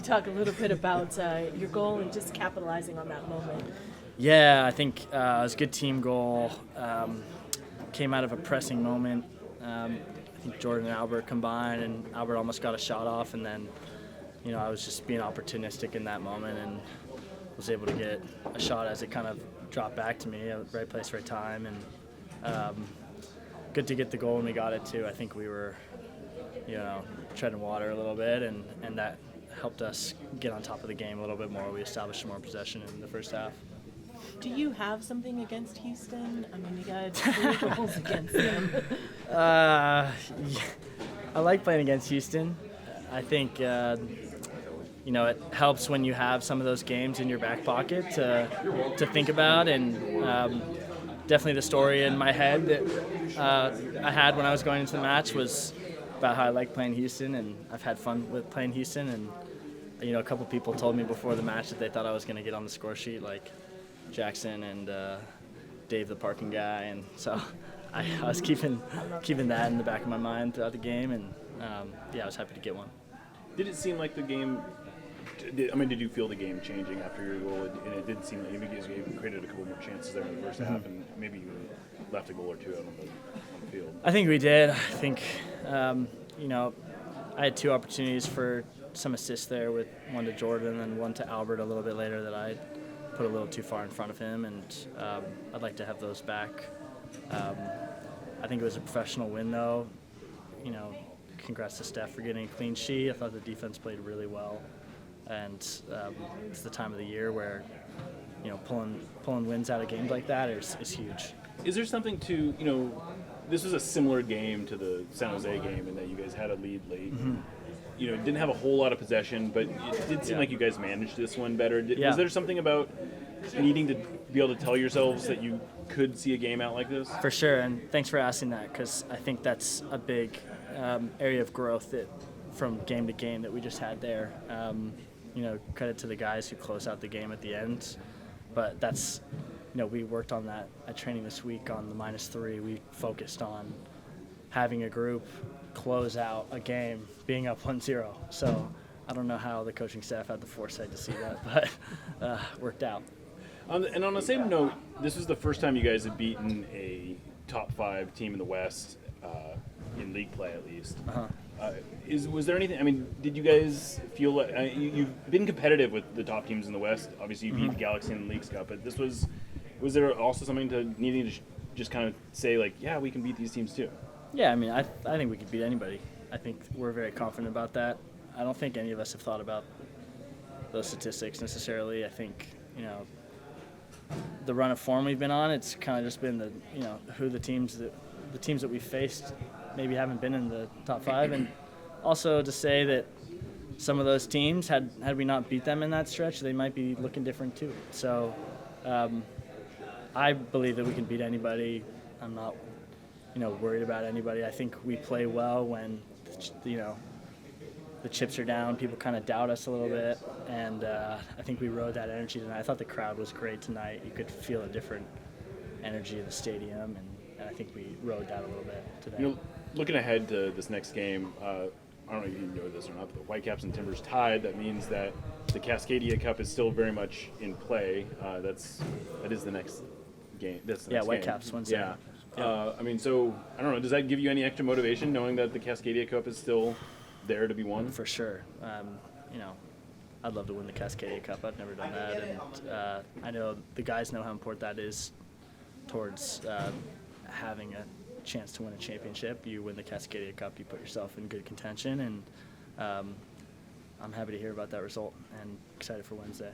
talk a little bit about your goal and just capitalizing on that moment? Yeah, I think it was a good team goal. Came out of a pressing moment. I think Jordan and Albert combined, and Albert almost got a shot off, and then, I was just being opportunistic in that moment and was able to get a shot as it kind of dropped back to me. Right place, right time, and good to get the goal when we got it too. I think we were, treading water a little bit, and that helped us get on top of the game a little bit more. We established more possession in the first half. Do you have something against Houston? I mean, you got 3 goals against them. Yeah. I like playing against Houston. I think, it helps when you have some of those games in your back pocket to think about, and definitely the story in my head that I had when I was going into the match was about how I like playing Houston, and I've had fun with playing Houston, and a couple people told me before the match that they thought I was going to get on the score sheet, like Jackson and Dave the parking guy, and so I was keeping that in the back of my mind throughout the game, and I was happy to get one. Did it seem like the game? Did you feel the game changing after your goal? And it did seem like you created a couple more chances there in the first half, and maybe you left a goal or two out on the field. I think we did. I think, I had 2 opportunities for some assists there, with one to Jordan and one to Albert a little bit later that I put a little too far in front of him, and I'd like to have those back. I think it was a professional win, though. Congrats to Steph for getting a clean sheet. I thought the defense played really well, and it's the time of the year where pulling wins out of games like that is huge. Is there something to this was a similar game to the San Jose game in that you guys had a lead late. Mm-hmm. Didn't have a whole lot of possession, but it did seem like you guys managed this one better. Was there something about needing to be able to tell yourselves that you could see a game out like this? For sure, and thanks for asking that, because I think that's a big area of growth from game to game that we just had there. Credit to the guys who close out the game at the end, but that's, we worked on that at training this week on the -3. We focused on having a group close out a game being up 1-0. So I don't know how the coaching staff had the foresight to see that, but worked out. And on the same note, this was the first time you guys had beaten a top 5 team in the West, in league play at least. Uh-huh. Was there anything? Did you guys feel like you've been competitive with the top teams in the West? Obviously, you beat the Galaxy in the Leagues Cup, but was there also something to needing to just kind of say like, yeah, we can beat these teams too? Yeah, I think we could beat anybody. I think we're very confident about that. I don't think any of us have thought about those statistics necessarily. I think, the run of form we've been on, it's kind of just been the teams that we faced maybe haven't been in the top 5, and also to say that some of those teams, had we not beat them in that stretch, they might be looking different too. So I believe that we can beat anybody. I'm not worried about anybody. I think we play well when the chips are down, people kind of doubt us a little bit, and I think we rode that energy tonight. I thought the crowd was great tonight. You could feel a different energy in the stadium, and I think we rode that a little bit today. Looking ahead to this next game, I don't know if you know this or not, but the Whitecaps and Timbers tied. That means that the Cascadia Cup is still very much in play. That is the next game. Whitecaps Wednesday. Yeah. So I don't know. Does that give you any extra motivation knowing that the Cascadia Cup is still there to be won? For sure. I'd love to win the Cascadia Cup. I've never done that, and I know the guys know how important that is towards having a chance to win a championship. You win the Cascadia Cup, you put yourself in good contention, and I'm happy to hear about that result and excited for Wednesday.